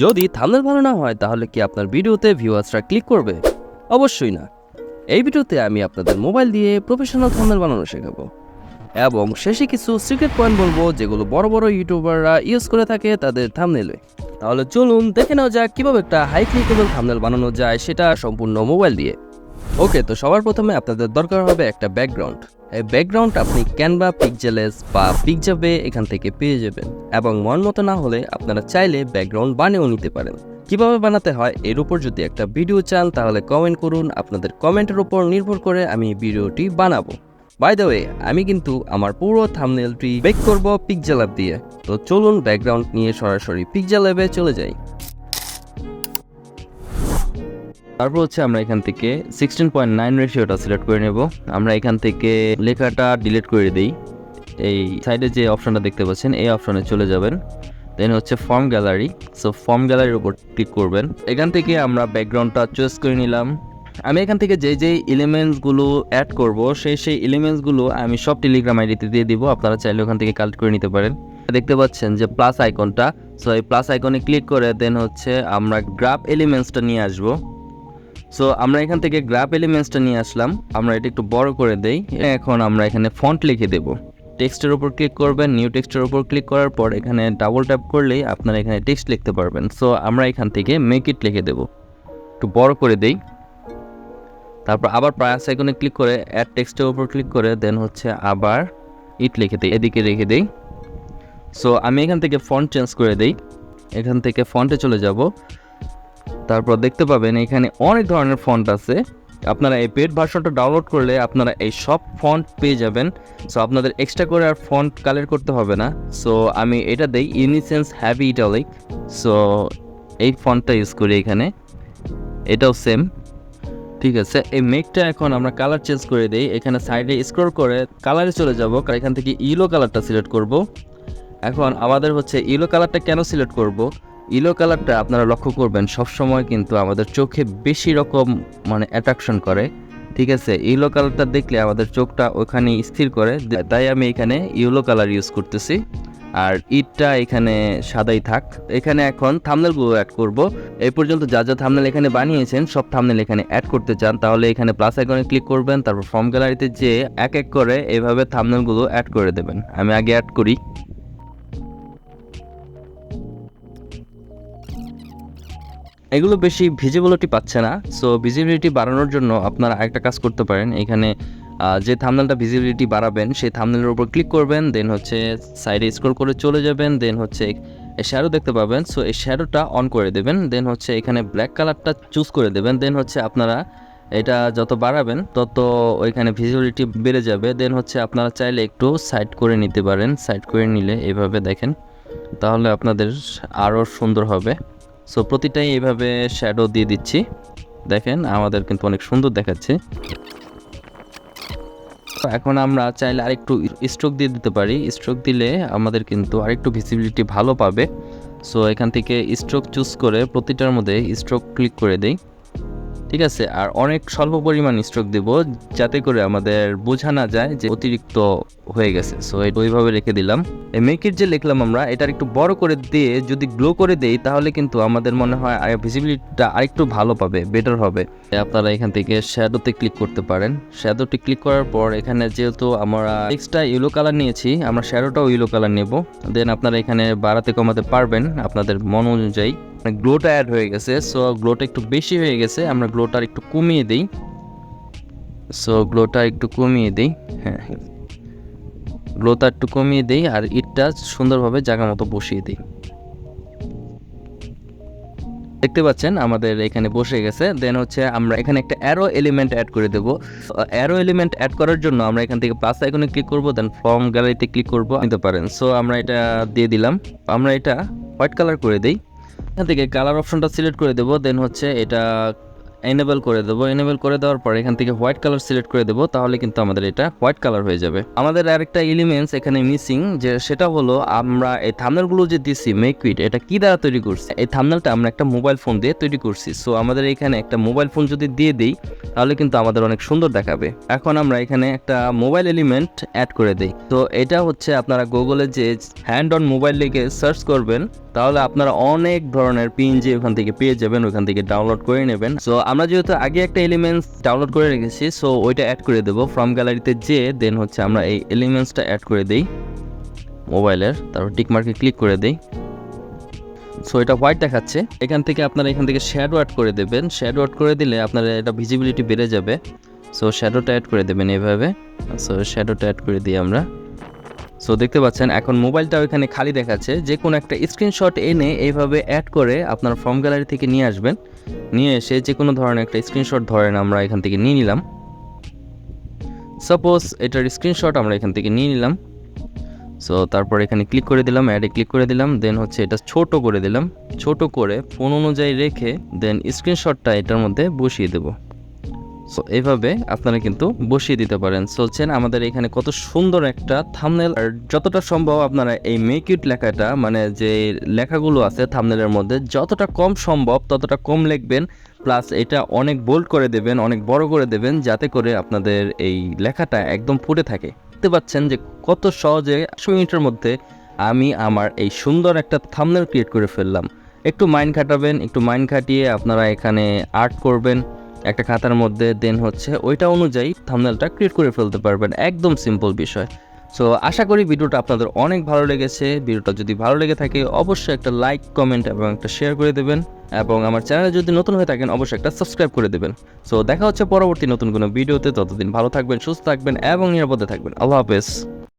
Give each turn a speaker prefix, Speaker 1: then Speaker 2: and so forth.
Speaker 1: যদি থাম্বনেল ভালো না হয় তাহলে কি আপনার ভিডিওতে ভিউয়ার্সরা ক্লিক করবে? অবশ্যই না। এই ভিডিওতে আমি আপনাদের মোবাইল দিয়ে প্রফেশনাল থাম্বনেল বানানো শেখাবো এবং শেষে কিছু সিক্রেট পয়েন্ট বলবো যেগুলো বড় বড় ইউটিউবাররা ইউজ করে থাকে তাদের থাম্বনেলে। তাহলে চলুন দেখে নেওয়া যাক কিভাবে একটা হাই ক্লিকেবল থাম্বনেল বানানো যায়, সেটা সম্পূর্ণ মোবাইল দিয়ে। ওকে, তো সবার প্রথমে আপনাদের দরকার হবে একটা ব্যাকগ্রাউন্ড। এই ব্যাকগ্রাউন্ড আপনি ক্যানভা, পিক্সেলেস বা পিকজাবে এখান থেকে পেয়ে যাবেন, এবং মন মতো না হলে আপনারা চাইলে ব্যাকগ্রাউন্ড বানিয়েও নিতে পারেন। কিভাবে বানাতে হয় এর উপর যদি একটা ভিডিও চান তাহলে কমেন্ট করুন, আপনাদের কমেন্টের উপর নির্ভর করে আমি ভিডিওটি বানাবো। বাই দ্য ওয়ে, আমি কিন্তু আমার পুরো থাম্বনেলটি মেক করব পিক্সেল দিয়ে। তো চলুন ব্যাকগ্রাউন্ড নিয়ে সরাসরি পিক্সেলে চলে যাই। তারপর আমরা এখান থেকে 16:9 রেশিওটা সিলেক্ট করে নেব। আমরা এখান থেকে লেখাটা ডিলিট করে দিই। এই সাইডে যে অপশনটা দেখতে পাচ্ছেন এই অপশনে চলে যাবেন, দেন ফর্ম গ্যালারি। সো ফর্ম গ্যালারির উপর ক্লিক করবেন। এখান থেকে আমরা ব্যাকগ্রাউন্ডটা চয়েস করে নিলাম। আমি এখান থেকে যে এলিমেন্টসগুলো অ্যাড করব সেই এলিমেন্টসগুলো আমি সব টেলিগ্রাম আইডিতে দিয়ে দিব। আপনারা চাইলে ওখান থেকে কালেক্ট করে নিতে পারেন। দেখতে পাচ্ছেন যে প্লাস আইকনটা, সো এই প্লাস আইকনে ক্লিক করে দেন আমরা গ্রাফ এলিমেন্টসটা নিয়ে আসবো। সো আমরা এখান থেকে গ্রাফ এলিমেন্টসটা নিয়ে আসলাম। আমরা এটা একটু বড় করে দেই। এখন আমরা এখানে ফন্ট লিখে দেব। টেক্সটের উপর ক্লিক করবেন, নিউ টেক্সটের উপর ক্লিক করার পর এখানে ডাবল ট্যাপ করলেই আপনারা এখানে টেক্সট লিখতে পারবেন। সো আমরা এখান থেকে মেক ইট লিখে দেব, একটু বড় করে দেই। তারপর আবার প্লাস আইকনে ক্লিক করে অ্যাড টেক্সটের উপর ক্লিক করে দেন আবার ইট লিখে দিই, এদিকে রেখে দিই। সো আমি এখান থেকে ফন্ট চেঞ্জ করে দিই, এখান থেকে ফন্টে চলে যাব। তারপর দেখতে পাবেন এখানে অনেক ধরনের ফন্ট আছে। আপনারা এই পেড ভার্সনটা ডাউনলোড করলে আপনারা এই সব ফন্ট পেয়ে যাবেন। সো আপনাদের এক্সট্রা করে আর ফন্ট কালেক্ট করতে হবে না। সো আমি এটা দেই ইউনিসেন্স হ্যাভি ইটালিক। সো এই ফন্টটা ইউজ করি এখানে, এটাও সেম। ঠিক আছে, এই মেকটা এখন আমরা কালার চেঞ্জ করে দিই। এখানে সাইডে স্ক্রল করে কালারে চলে যাব, এখান থেকে ইয়েলো কালারটা সিলেক্ট করব। এখন আমাদের ইয়েলো কালারটা কেন সিলেক্ট করব? ইয়েলো কালারটা আপনারা লক্ষ্য করবেন সবসময় কিন্তু আমাদের চোখে বেশি রকম অ্যাট্রাকশন করে। ঠিক আছে, ইয়েলো কালারটা দেখলে আমাদের চোখটা ওখানে স্থির করে, তাই আমি এখানে ইয়েলো কালার ইউজ করতেছি। আর ইটটা এখানে সাদাই থাক। এখানে এখন থাম্বনেলগুলো অ্যাড করব। এই পর্যন্ত যা থাম্বনেল এখানে বানিয়েছেন সব থাম্বনেল এখানে অ্যাড করতে চান তাহলে এখানে প্লাস আইকনে ক্লিক করবেন। তারপর ফর্ম গ্যালারিতে যে এক এক করে এভাবে থাম্বনেলগুলো অ্যাড করে দেবেন। আমি আগে অ্যাড করি। এগুলো বেশি ভিজিবিলিটি পাচ্ছে না। সো ভিজিবিলিটি বাড়ানোর জন্য আপনারা আরেকটা কাজ করতে পারেন। এখানে যে থাম্বনেলটা ভিজিবিলিটি বাড়াবেন সেই থাম্বনেলের উপর ক্লিক করবেন, দেন সাইডে স্ক্রল করে চলে যাবেন, দেন এই শ্যাডো দেখতে পাবেন। সো এই শ্যাডোটা অন করে দেবেন, দেন এখানে ব্ল্যাক কালারটা চুজ করে দেবেন। দেন আপনারা এটা যত বাড়াবেন তত ওইখানে ভিজিবিলিটি বেড়ে যাবে। দেন আপনারা চাইলে একটু সাইড করে নিতে পারেন। সাইড করে নিলে এইভাবে দেখেন, তাহলে আপনাদের আরও সুন্দর হবে। সো প্রতিটাই এইভাবে শ্যাডো দিয়ে দিচ্ছি, দেখেন আমাদের কিন্তু অনেক সুন্দর দেখাচ্ছে। এখন আমরা চাইলে আরেকটু স্ট্রোক দিয়ে দিতে পারি। স্ট্রোক দিলে আমাদের কিন্তু আরেকটু ভিজিবিলিটি ভালো পাবে। সো এখান থেকে স্ট্রোক চুজ করে প্রতিটার মধ্যে স্ট্রোক ক্লিক করে দেই। ঠিক আছে, আর অনেক স্বল্প পরিমাণ স্ট্রোক দেব যাতে করে আমাদের বোঝা না যায় যে অতিরিক্ত হয়ে গেছে। সো ওইভাবে রেখে দিলাম। এই মেক ইট যে লিখলাম আমরা এটার একটু বড় করে দিয়ে যদি গ্লো করে দেই তাহলে কিন্তু আমাদের মনে হয় ভিজিবিলিটিটা আরেকটু ভালো পাবে, বেটার হবে। আপনারা এখান থেকে শ্যাডোতে ক্লিক করতে পারেন। শ্যাডোতে ক্লিক করার পর এখানে যেহেতু আমরা টেক্সটটা ইয়েলো কালার নিয়েছি, আমরা শ্যাডোটাও ইয়েলো কালার নেব। দেন আপনারা এখানে বাড়াতে কমাতে পারবেন আপনাদের মন অনুযায়ী। গ্লোটা অ্যাড হয়ে গেছে। সো গ্লোটা একটু বেশি হয়ে গেছে, আমরা গ্লোটা একটু কমিয়ে দিই। সো গ্লোটা একটু কমিয়ে দিই, হ্যাঁ গ্লোটা একটু কমিয়ে দিই, আর ইটটা সুন্দরভাবে জায়গা মতো বসিয়ে দিই। দেখতে পাচ্ছেন আমাদের এখানে বসে গেছে। দেন আমরা এখানে একটা অ্যারো এলিমেন্ট অ্যাড করে দেবো। অ্যারো এলিমেন্ট অ্যাড করার জন্য আমরা এখান থেকে প্লাস আইকনে ক্লিক করব, দেন ফর্ম গ্যালারিতে ক্লিক করব, নিতে পারেন। সো আমরা এটা দিয়ে দিলাম। আমরা এটা হোয়াইট কালার করে দিই। এখান থেকে কালার অপশনটা সিলেক্ট করে দেবো। দেন এটা এনেবল করে দেবো। এনেবল করে দেওয়ার পর এখান থেকে হোয়াইট কালার সিলেক্ট করে দেবো, তাহলে কিন্তু আমাদের এটা হোয়াইট কালার হয়ে যাবে। আমাদের আরেকটা এলিমেন্টস এখানে মিসিং, যে সেটা হলো আমরা এই থাম্বনেলগুলো যে দিছি মেক উইথ, এটা কি দ্বারা তৈরি করছি? এই থাম্বনেলটা আমরা একটা মোবাইল ফোন দিয়ে তৈরি করছি। সো আমাদের এখানে একটা মোবাইল ফোন যদি দিয়ে দিই তাহলে কিন্তু আমাদের অনেক সুন্দর দেখাবে। এখন আমরা এখানে একটা মোবাইল এলিমেন্ট অ্যাড করে দিই। তো এটা হচ্ছে আপনারা গুগলে যে হ্যান্ড অন মোবাইল লিখে সার্চ করবেন, তাহলে আপনারা অনেক ধরনের পিএনজি ওখান থেকে পেয়ে যাবেন, ওখান থেকে ডাউনলোড করে নেবেন। সো আমরা যেহেতু আগে একটা এলিমেন্টস ডাউনলোড করে রেখেছি, সো ওইটা অ্যাড করে দেবো। ফ্রম গ্যালারিতে যে দেন হচ্ছে আমরা এই এলিমেন্টসটা অ্যাড করে দিই মোবাইলের, তারপর টিকমার্কে ক্লিক করে দিই। সো এটা হোয়াইট দেখাচ্ছে। এখান থেকে আপনারা এখান থেকে শ্যাডো অ্যাড করে দেবেন। শ্যাডো অ্যাড করে দিলে আপনার এটা ভিজিবিলিটি বেড়ে যাবে। সো শ্যাডোটা অ্যাড করে দেবেন এইভাবে। সো শ্যাডোটা অ্যাড করে দিই আমরা। সো দেখতে পাচ্ছেন এখন মোবাইলটাও এখানে খালি দেখাচ্ছে। যে কোনো একটা স্ক্রিনশট এনে এইভাবে অ্যাড করে আপনার ফর্ম গ্যালারি থেকে নিয়ে আসবেন। নিয়ে এসে যে কোনো ধরনের একটা স্ক্রিনশট ধরেন আমরা এখান থেকে নিয়ে নিলাম। সাপোজ এটার স্ক্রিনশট আমরা এখান থেকে নিয়ে নিলাম। সো তারপর এখানে ক্লিক করে দিলাম, অ্যাডে ক্লিক করে দিলাম, দেন হচ্ছে এটা ছোট করে দিলাম। ছোট করে ফোন অনুযায়ী রেখে দেন স্ক্রিনশটটা এটার মধ্যে বসিয়ে দেব। সো এইভাবে আপনারা কিন্তু বসিয়ে দিতে পারেন। চলছেন আমাদের এখানে কত সুন্দর একটা থাম্বনেল। আর যতটা সম্ভব আপনারা এই মেক ইট লেখাটা, মানে যে লেখাগুলো আছে থাম্বনেলের মধ্যে, যতটা কম সম্ভব ততটা কম লিখবেন। প্লাস এটা অনেক বোল্ড করে দেবেন, অনেক বড় করে দেবেন, যাতে করে আপনাদের এই লেখাটা একদম ফুটে থাকে। দেখতে পাচ্ছেন যে কত সহজে 10 মিনিটের মধ্যে আমি আমার এই সুন্দর একটা থাম্বনেল ক্রিয়েট করে ফেললাম। একটু মাইন্ড খাটাবেন, একটু মাইন্ড খাটিয়ে আপনারা এখানে আর্ট করবেন একটা খাতার মধ্যে, দেন হচ্ছে ওইটা অনুযায়ী থাম্বনেলটা ক্রিয়েট করে ফেলতে পারবেন। একদম সিম্পল বিষয়। সো আশা করি ভিডিওটা আপনাদের অনেক ভালো লেগেছে। ভিডিওটা যদি ভালো লেগে থাকে অবশ্যই একটা লাইক, কমেন্ট এবং একটা শেয়ার করে দেবেন, এবং আমার চ্যানেলে যদি নতুন হয়ে থাকেন অবশ্যই একটা সাবস্ক্রাইব করে দেবেন। সো দেখা হচ্ছে পরবর্তী নতুন কোনো ভিডিওতে। ততদিন ভালো থাকবেন, সুস্থ থাকবেন এবং নিরাপদে থাকবেন। আল্লাহ হাফেজ।